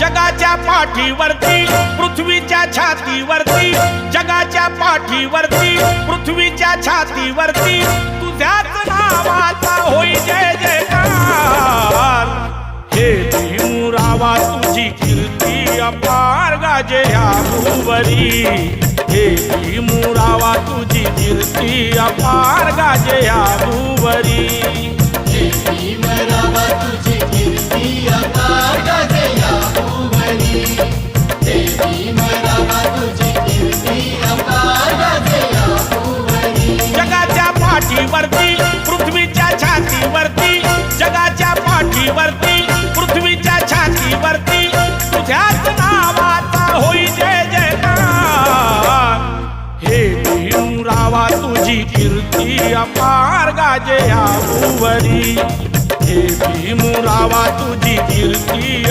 जगाच्या पाठीवरती पृथ्वीच्या छातीवरती, जगाच्या पाठीवरती पृथ्वीच्या छातीवरती तुझ्याच नावाचा होई जय जयकार। हे भीमरावा तुझी कीर्ती अपार गाजे ह्या भूवरी, हे भीमरावा तुझी कीर्ती अपार गाजे ह्या भूवरी। हे भीमरावा तुझी कीर्ती अपार गाजे ह्या भूवरी, हे भीमरावा तुझी कीर्ती अपार गाजे ह्या भूवरी। जगाच्या पाठीवरती पृथ्वीच्या छातीवरती, जगाच्या पाठीवरती पृथ्वीच्या छातीवरती तुझ्याच नावाचा होई जय जयकार। हे भीमरावा तुझी कीर्ती अपार गाजे ह्या भूवरी, हे भीमरावा तुझी कीर्ती